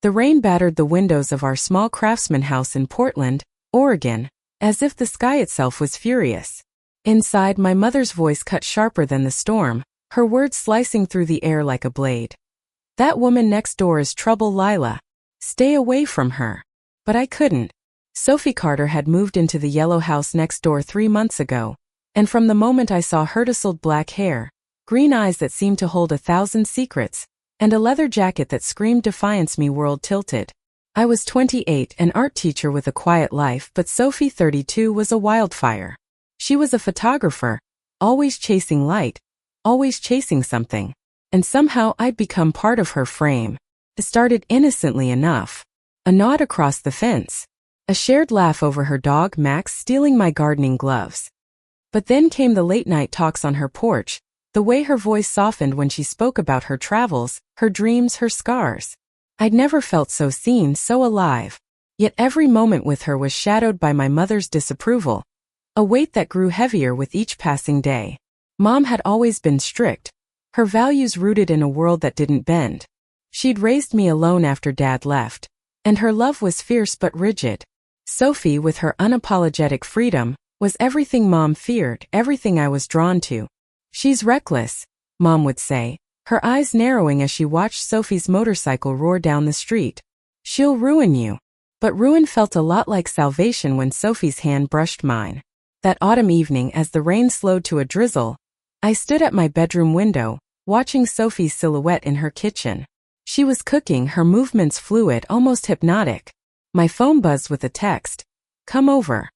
The rain battered the windows of our small craftsman house in Portland, Oregon, as if the sky itself was furious. Inside, my mother's voice cut sharper than the storm, her words slicing through the air like a blade. "That woman next door is trouble, Lila. Stay away from her." But I couldn't. Sophie Carter had moved into the yellow house next door 3 months ago, and from the moment I saw her tousled black hair, green eyes that seemed to hold 1,000 secrets, and a leather jacket that screamed defiance, me world tilted. I was 28, an art teacher with a quiet life, but Sophie, 32, was a wildfire. She was a photographer, always chasing light, always chasing something. And somehow I'd become part of her frame. It started innocently enough. A nod across the fence. A shared laugh over her dog Max stealing my gardening gloves. But then came the late-night talks on her porch, the way her voice softened when she spoke about her travels, her dreams, her scars. I'd never felt so seen, so alive. Yet every moment with her was shadowed by my mother's disapproval, a weight that grew heavier with each passing day. Mom had always been strict, her values rooted in a world that didn't bend. She'd raised me alone after Dad left, and her love was fierce but rigid. Sophie, with her unapologetic freedom, was everything Mom feared, everything I was drawn to. "She's reckless," Mom would say, her eyes narrowing as she watched Sophie's motorcycle roar down the street. "She'll ruin you." But ruin felt a lot like salvation when Sophie's hand brushed mine. That autumn evening, as the rain slowed to a drizzle, I stood at my bedroom window, watching Sophie's silhouette in her kitchen. She was cooking, her movements fluid, almost hypnotic. My phone buzzed with a text. "Come over.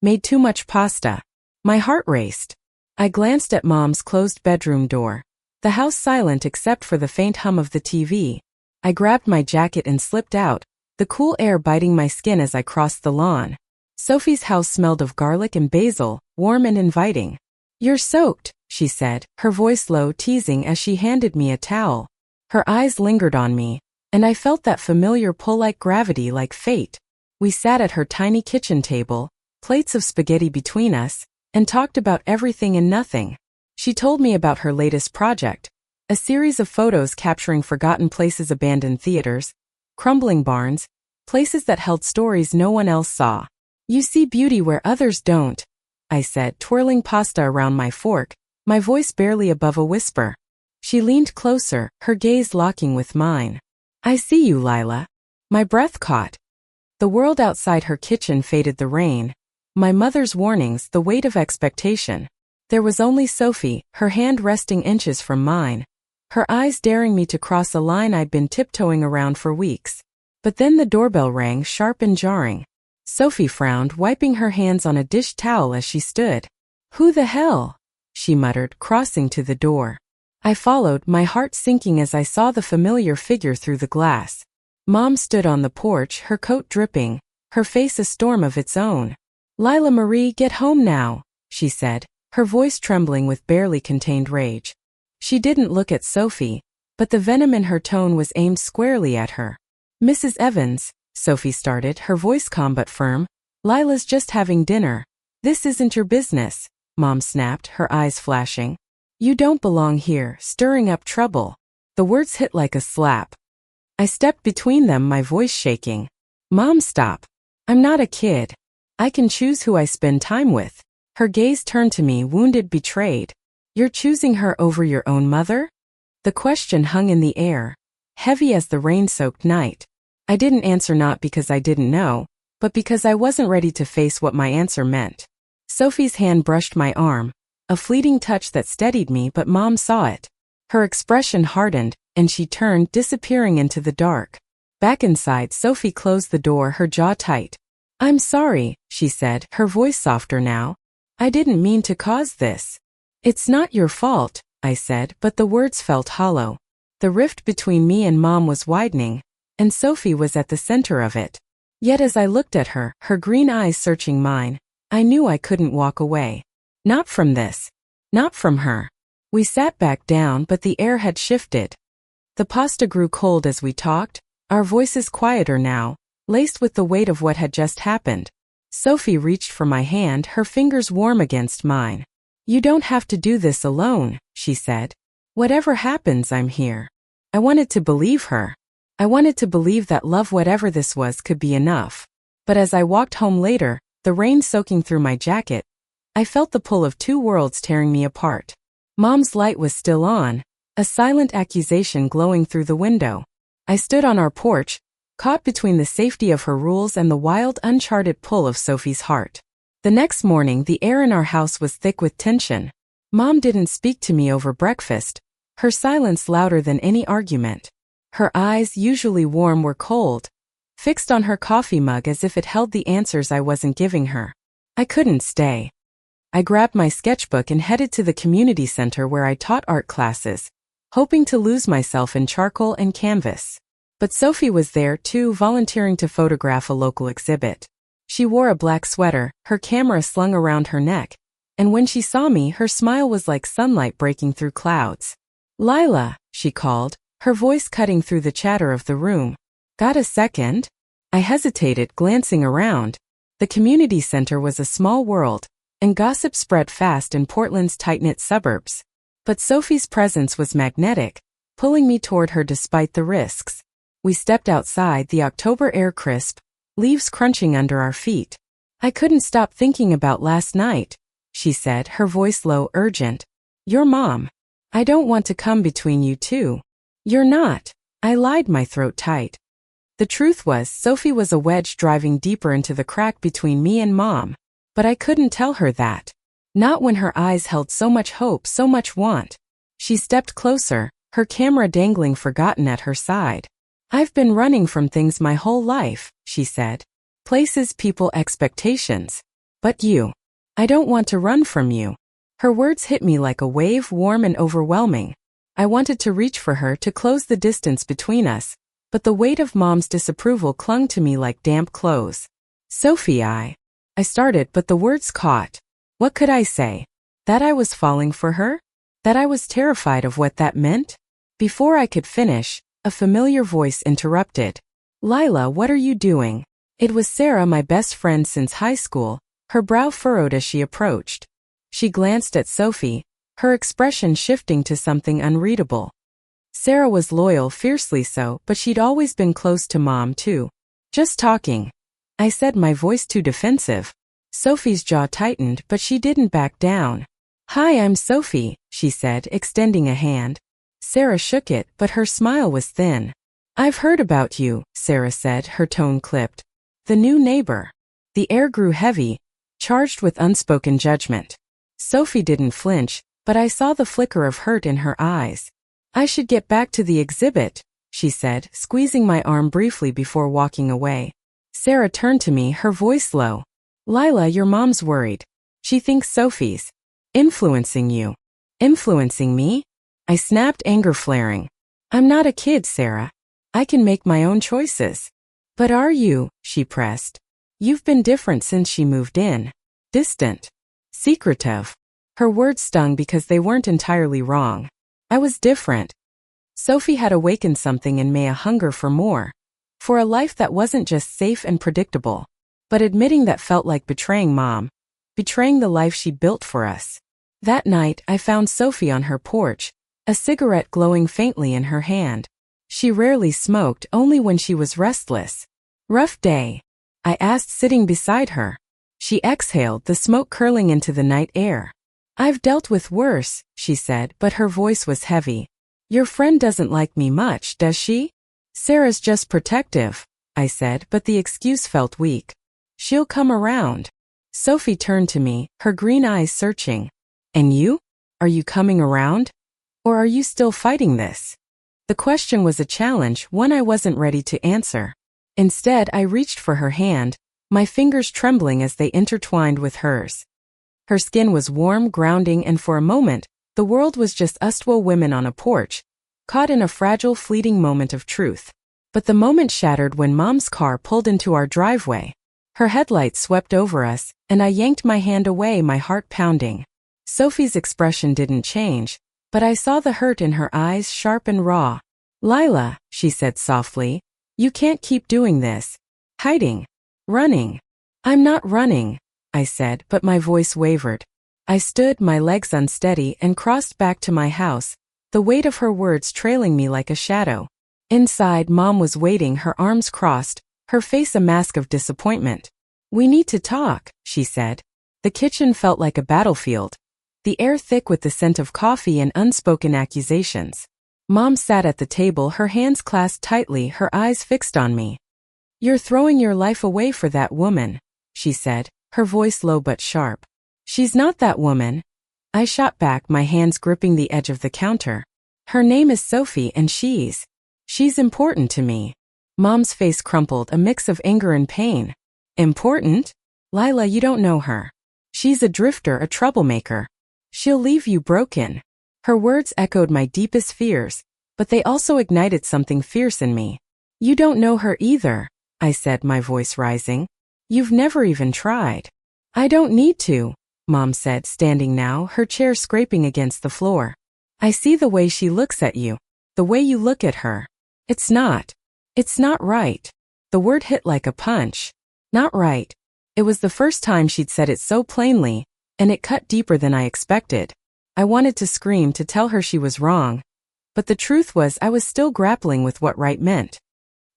Made too much pasta." My heart raced. I glanced at Mom's closed bedroom door. The house silent except for the faint hum of the TV. I grabbed my jacket and slipped out, the cool air biting my skin as I crossed the lawn. Sophie's house smelled of garlic and basil, warm and inviting. "You're soaked," she said, her voice low, teasing as she handed me a towel. Her eyes lingered on me, and I felt that familiar pull like gravity, like fate. We sat at her tiny kitchen table, plates of spaghetti between us, and talked about everything and nothing. She told me about her latest project, a series of photos capturing forgotten places, abandoned theaters, crumbling barns, places that held stories no one else saw. "You see beauty where others don't," I said, twirling pasta around my fork, my voice barely above a whisper. She leaned closer, her gaze locking with mine. "I see you, Lila." My breath caught. The world outside her kitchen faded, the rain, my mother's warnings, the weight of expectation. There was only Sophie, her hand resting inches from mine, her eyes daring me to cross a line I'd been tiptoeing around for weeks. But then the doorbell rang, sharp and jarring. Sophie frowned, wiping her hands on a dish towel as she stood. "Who the hell?" she muttered, crossing to the door. I followed, my heart sinking as I saw the familiar figure through the glass. Mom stood on the porch, her coat dripping, her face a storm of its own. "Lila Marie, get home now," she said, her voice trembling with barely contained rage. She didn't look at Sophie, but the venom in her tone was aimed squarely at her. "Mrs. Evans," Sophie started, her voice calm but firm, "Lila's just having dinner. This isn't your business," Mom snapped, her eyes flashing. "You don't belong here, stirring up trouble." The words hit like a slap. I stepped between them, my voice shaking. "Mom, stop. I'm not a kid. I can choose who I spend time with." Her gaze turned to me, wounded, betrayed. "You're choosing her over your own mother?" The question hung in the air, heavy as the rain-soaked night. I didn't answer, not because I didn't know, but because I wasn't ready to face what my answer meant. Sophie's hand brushed my arm, a fleeting touch that steadied me, but Mom saw it. Her expression hardened, and she turned, disappearing into the dark. Back inside, Sophie closed the door, her jaw tight. "I'm sorry," she said, her voice softer now. "I didn't mean to cause this." "It's not your fault," I said, but the words felt hollow. The rift between me and Mom was widening, and Sophie was at the center of it. Yet as I looked at her, her green eyes searching mine, I knew I couldn't walk away. Not from this. Not from her. We sat back down, but the air had shifted. The pasta grew cold as we talked, our voices quieter now, laced with the weight of what had just happened. Sophie reached for my hand, her fingers warm against mine. "You don't have to do this alone," she said. "Whatever happens, I'm here." I wanted to believe her. I wanted to believe that love, whatever this was, could be enough. But as I walked home later, the rain soaking through my jacket, I felt the pull of two worlds tearing me apart. Mom's light was still on, a silent accusation glowing through the window. I stood on our porch, caught between the safety of her rules and the wild, uncharted pull of Sophie's heart. The next morning, the air in our house was thick with tension. Mom didn't speak to me over breakfast, her silence louder than any argument. Her eyes, usually warm, were cold, fixed on her coffee mug as if it held the answers I wasn't giving her. I couldn't stay. I grabbed my sketchbook and headed to the community center where I taught art classes, hoping to lose myself in charcoal and canvas. But Sophie was there too, volunteering to photograph a local exhibit. She wore a black sweater, her camera slung around her neck, and when she saw me, her smile was like sunlight breaking through clouds. "Lila," she called, her voice cutting through the chatter of the room. "Got a second?" I hesitated, glancing around. The community center was a small world, and gossip spread fast in Portland's tight-knit suburbs. But Sophie's presence was magnetic, pulling me toward her despite the risks. We stepped outside, the October air crisp, leaves crunching under our feet. "I couldn't stop thinking about last night," she said, her voice low, urgent. "Your mom. I don't want to come between you two." "You're not." I lied, my throat tight. The truth was, Sophie was a wedge driving deeper into the crack between me and Mom. But I couldn't tell her that. Not when her eyes held so much hope, so much want. She stepped closer, her camera dangling forgotten at her side. "I've been running from things my whole life," she said. "Places, people, expectations. But you. I don't want to run from you." Her words hit me like a wave, warm and overwhelming. I wanted to reach for her, to close the distance between us, but the weight of Mom's disapproval clung to me like damp clothes. "Sophie, I started, but the words caught. What could I say? That I was falling for her? That I was terrified of what that meant? Before I could finish, a familiar voice interrupted. "Lila, what are you doing?" It was Sarah, my best friend since high school, her brow furrowed as she approached. She glanced at Sophie, her expression shifting to something unreadable. Sarah was loyal, fiercely so, but she'd always been close to Mom too. "Just talking," I said, my voice too defensive. Sophie's jaw tightened, but she didn't back down. "Hi, I'm Sophie," she said, extending a hand. Sarah shook it, but her smile was thin. "I've heard about you," Sarah said, her tone clipped. "The new neighbor." The air grew heavy, charged with unspoken judgment. Sophie didn't flinch, but I saw the flicker of hurt in her eyes. "I should get back to the exhibit," she said, squeezing my arm briefly before walking away. Sarah turned to me, her voice low. "Lila, your mom's worried. She thinks Sophie's influencing you." "Influencing me?" I snapped, anger flaring. "I'm not a kid, Sarah. I can make my own choices." "But are you?" she pressed. "You've been different since she moved in. Distant. Secretive." Her words stung because they weren't entirely wrong. I was different. Sophie had awakened something in me, a hunger for more. For a life that wasn't just safe and predictable. But admitting that felt like betraying Mom. Betraying the life she built for us. That night, I found Sophie on her porch, a cigarette glowing faintly in her hand. She rarely smoked, only when she was restless. "Rough day?" I asked, sitting beside her. She exhaled, the smoke curling into the night air. "I've dealt with worse," she said, but her voice was heavy. "Your friend doesn't like me much, does she?" "Sarah's just protective," I said, but the excuse felt weak. "She'll come around." Sophie turned to me, her green eyes searching. "And you? Are you coming around? Or are you still fighting this?" The question was a challenge, one I wasn't ready to answer. Instead, I reached for her hand, my fingers trembling as they intertwined with hers. Her skin was warm, grounding, and for a moment, the world was just us two women on a porch, caught in a fragile, fleeting moment of truth. But the moment shattered when Mom's car pulled into our driveway. Her headlights swept over us, and I yanked my hand away, my heart pounding. Sophie's expression didn't change, but I saw the hurt in her eyes, sharp and raw. "Lila," she said softly, "you can't keep doing this. Hiding. Running." "I'm not running," I said, but my voice wavered. I stood, my legs unsteady, and crossed back to my house, the weight of her words trailing me like a shadow. Inside, Mom was waiting, her arms crossed, her face a mask of disappointment. "We need to talk," she said. The kitchen felt like a battlefield, the air thick with the scent of coffee and unspoken accusations. Mom sat at the table, her hands clasped tightly, her eyes fixed on me. "You're throwing your life away for that woman," she said, her voice low but sharp. "She's not that woman." I shot back, my hands gripping the edge of the counter. "Her name is Sophie and she's important to me." Mom's face crumpled, a mix of anger and pain. "Important? Lila, you don't know her. She's a drifter, a troublemaker. She'll leave you broken." Her words echoed my deepest fears, but they also ignited something fierce in me. "You don't know her either," I said, my voice rising. "You've never even tried." "I don't need to," Mom said, standing now, her chair scraping against the floor. "I see the way she looks at you, the way you look at her. It's not right." The word hit like a punch. Not right. It was the first time she'd said it so plainly, and it cut deeper than I expected. I wanted to scream, to tell her she was wrong, but the truth was I was still grappling with what right meant.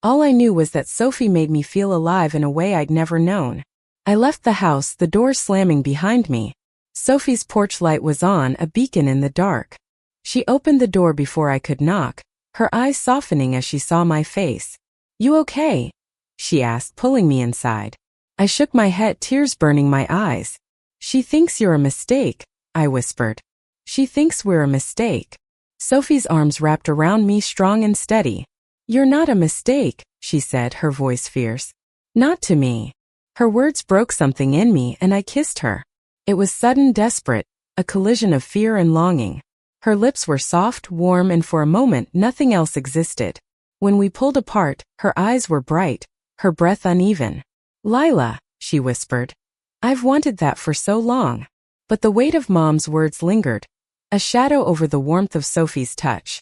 All I knew was that Sophie made me feel alive in a way I'd never known. I left the house, the door slamming behind me. Sophie's porch light was on, a beacon in the dark. She opened the door before I could knock, her eyes softening as she saw my face. "You okay?" she asked, pulling me inside. I shook my head, tears burning my eyes. "She thinks you're a mistake," I whispered. "She thinks we're a mistake." Sophie's arms wrapped around me, strong and steady. "You're not a mistake," she said, her voice fierce. "Not to me." Her words broke something in me, and I kissed her. It was sudden, desperate, a collision of fear and longing. Her lips were soft, warm, and for a moment nothing else existed. When we pulled apart, her eyes were bright, her breath uneven. "Lila," she whispered. "I've wanted that for so long." But the weight of Mom's words lingered, a shadow over the warmth of Sophie's touch.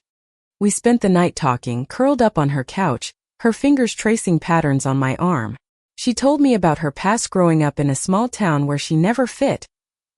We spent the night talking, curled up on her couch, her fingers tracing patterns on my arm. She told me about her past, growing up in a small town where she never fit,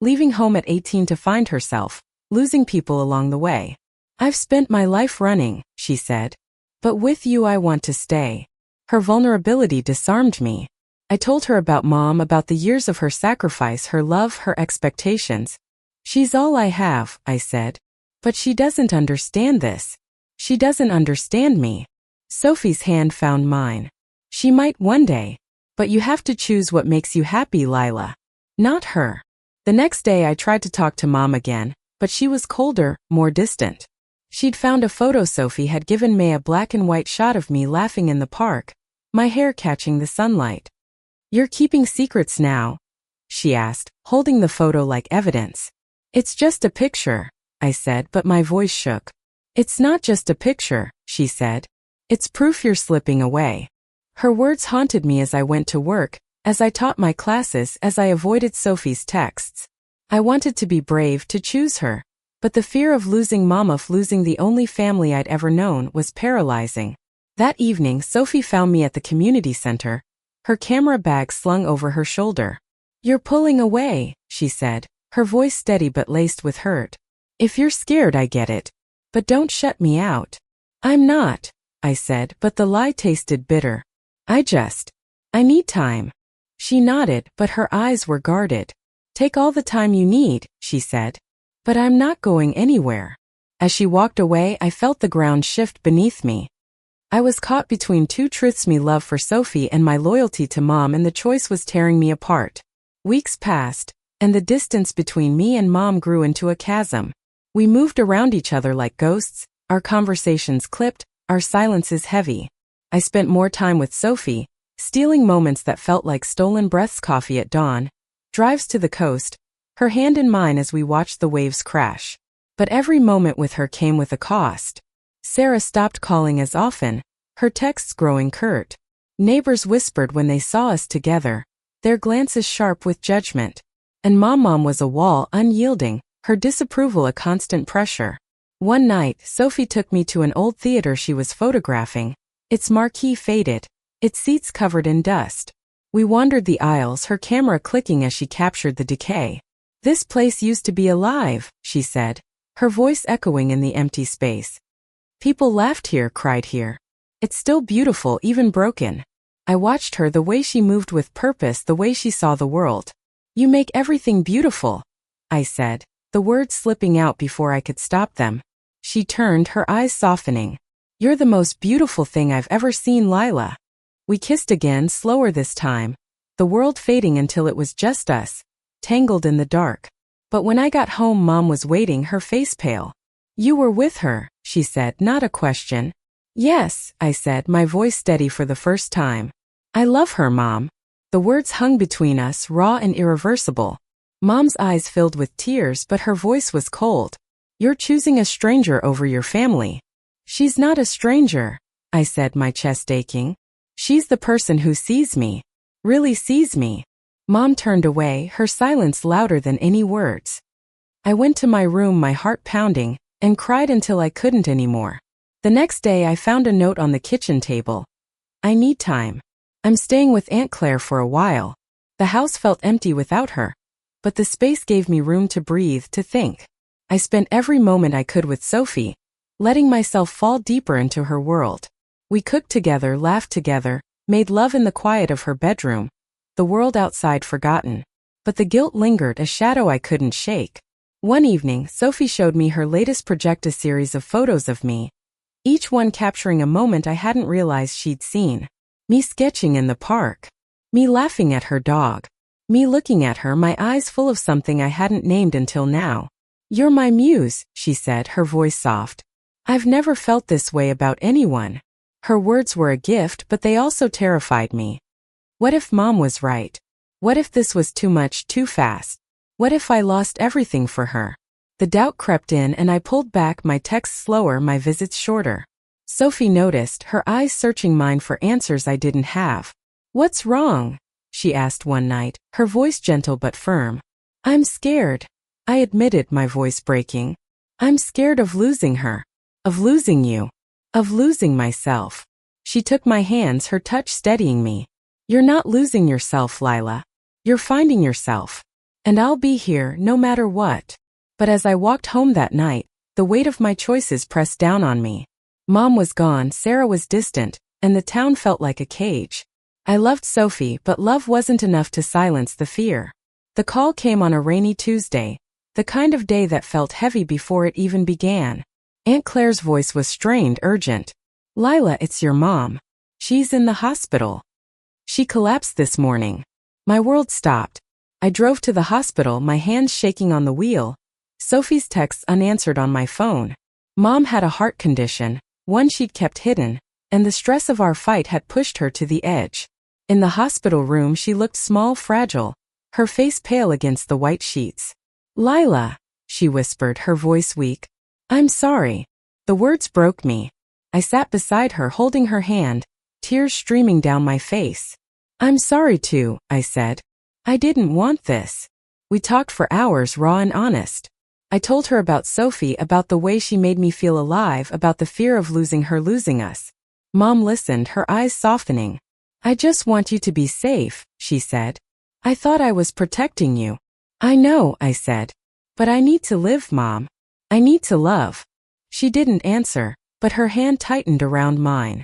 leaving home at 18 to find herself, losing people along the way. "I've spent my life running," she said. "But with you I want to stay." Her vulnerability disarmed me. I told her about Mom, about the years of her sacrifice, her love, her expectations. "She's all I have," I said. "But she doesn't understand this. She doesn't understand me." Sophie's hand found mine. "She might one day. But you have to choose what makes you happy, Lila. Not her." The next day I tried to talk to Mom again, but she was colder, more distant. She'd found a photo Sophie had given me, a black and white shot of me laughing in the park, my hair catching the sunlight. "You're keeping secrets now?" she asked, holding the photo like evidence. "It's just a picture," I said, but my voice shook. "It's not just a picture," she said. "It's proof you're slipping away." Her words haunted me as I went to work, as I taught my classes, as I avoided Sophie's texts. I wanted to be brave, to choose her, but the fear of losing Mom, of losing the only family I'd ever known, was paralyzing. That evening, Sophie found me at the community center, her camera bag slung over her shoulder. "You're pulling away," she said, her voice steady but laced with hurt. "If you're scared, I get it. But don't shut me out." "I'm not," I said, but the lie tasted bitter. I need time." She nodded, but her eyes were guarded. "Take all the time you need," she said. "But I'm not going anywhere." As she walked away, I felt the ground shift beneath me. I was caught between two truths: my love for Sophie and my loyalty to Mom, and the choice was tearing me apart. Weeks passed, and the distance between me and Mom grew into a chasm. We moved around each other like ghosts, our conversations clipped, our silences heavy. I spent more time with Sophie, stealing moments that felt like stolen breaths: coffee at dawn, drives to the coast, her hand in mine as we watched the waves crash. But every moment with her came with a cost. Sarah stopped calling as often, her texts growing curt. Neighbors whispered when they saw us together, their glances sharp with judgment. And Mom was a wall, unyielding, her disapproval a constant pressure. One night, Sophie took me to an old theater she was photographing, its marquee faded, its seats covered in dust. We wandered the aisles, her camera clicking as she captured the decay. "This place used to be alive," she said, her voice echoing in the empty space. "People laughed here, cried here. It's still beautiful, even broken. I watched her, the way she moved with purpose, the way she saw the world. You make everything beautiful, I said, the words slipping out before I could stop them. She turned, her eyes softening. You're the most beautiful thing I've ever seen, Lila. We kissed again, slower this time, the world fading until it was just us, tangled in the dark. But when I got home, Mom was waiting, her face pale. You were with her, she said, not a question. Yes, I said, my voice steady for the first time. I love her, Mom. The words hung between us, raw and irreversible. Mom's eyes filled with tears, but her voice was cold. You're choosing a stranger over your family. She's not a stranger, I said, my chest aching. She's the person who sees me. Really sees me. Mom turned away, her silence louder than any words. I went to my room, my heart pounding, and cried until I couldn't anymore. The next day I found a note on the kitchen table. I need time. I'm staying with Aunt Claire for a while. The house felt empty without her, but the space gave me room to breathe, to think. I spent every moment I could with Sophie, letting myself fall deeper into her world. We cooked together, laughed together, made love in the quiet of her bedroom, the world outside forgotten. But the guilt lingered, a shadow I couldn't shake. One evening, Sophie showed me her latest project, a series of photos of me, each one capturing a moment I hadn't realized she'd seen. Me sketching in the park. Me laughing at her dog. Me looking at her, my eyes full of something I hadn't named until now. You're my muse, she said, her voice soft. I've never felt this way about anyone. Her words were a gift, but they also terrified me. What if Mom was right? What if this was too much, too fast? What if I lost everything for her? The doubt crept in and I pulled back, my texts slower, my visits shorter. Sophie noticed, her eyes searching mine for answers I didn't have. What's wrong? She asked one night, her voice gentle but firm. I'm scared, I admitted, my voice breaking. I'm scared of losing her. Of losing you. Of losing myself. She took my hands, her touch steadying me. You're not losing yourself, Lila. You're finding yourself. And I'll be here, no matter what. But as I walked home that night, the weight of my choices pressed down on me. Mom was gone, Sarah was distant, and the town felt like a cage. I loved Sophie, but love wasn't enough to silence the fear. The call came on a rainy Tuesday, the kind of day that felt heavy before it even began. Aunt Claire's voice was strained, urgent. Lila, it's your mom. She's in the hospital. She collapsed this morning. My world stopped. I drove to the hospital, my hands shaking on the wheel. Sophie's texts unanswered on my phone. Mom had a heart condition, one she'd kept hidden, and the stress of our fight had pushed her to the edge. In the hospital room she looked small, fragile, her face pale against the white sheets. Lila, she whispered, her voice weak. I'm sorry. The words broke me. I sat beside her, holding her hand, tears streaming down my face. I'm sorry too, I said. I didn't want this. We talked for hours, raw and honest. I told her about Sophie, about the way she made me feel alive, about the fear of losing her, losing us. Mom listened, her eyes softening. I just want you to be safe, she said. I thought I was protecting you. I know, I said. But I need to live, Mom. I need to love. She didn't answer, but her hand tightened around mine.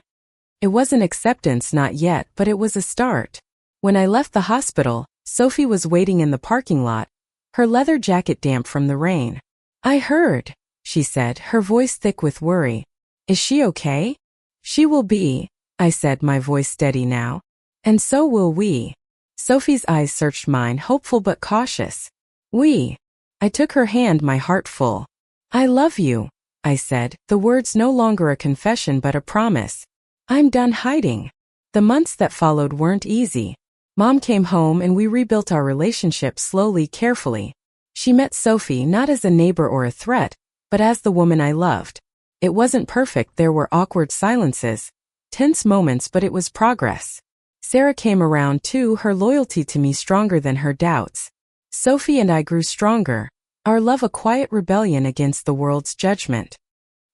It wasn't acceptance, not yet, but it was a start. When I left the hospital, Sophie was waiting in the parking lot, her leather jacket damp from the rain. I heard, she said, her voice thick with worry. Is she okay? She will be, I said, my voice steady now. And so will we. Sophie's eyes searched mine, hopeful but cautious. We. I took her hand, my heart full. I love you, I said, the words no longer a confession but a promise. I'm done hiding. The months that followed weren't easy. Mom came home and we rebuilt our relationship slowly, carefully. She met Sophie not as a neighbor or a threat, but as the woman I loved. It wasn't perfect, there were awkward silences, tense moments, but it was progress. Sarah came around too, her loyalty to me stronger than her doubts. Sophie and I grew stronger, our love a quiet rebellion against the world's judgment.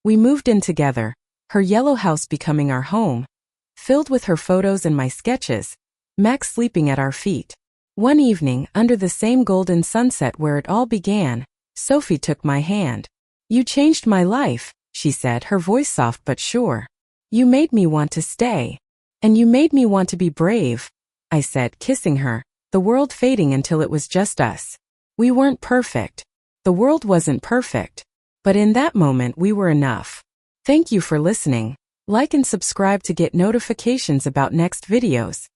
We moved in together, her yellow house becoming our home, filled with her photos and my sketches, Max sleeping at our feet. One evening, under the same golden sunset where it all began, Sophie took my hand. You changed my life, she said, her voice soft but sure. You made me want to stay. And you made me want to be brave, I said, kissing her, the world fading until it was just us. We weren't perfect. The world wasn't perfect. But in that moment we were enough. Thank you for listening. Like and subscribe to get notifications about next videos.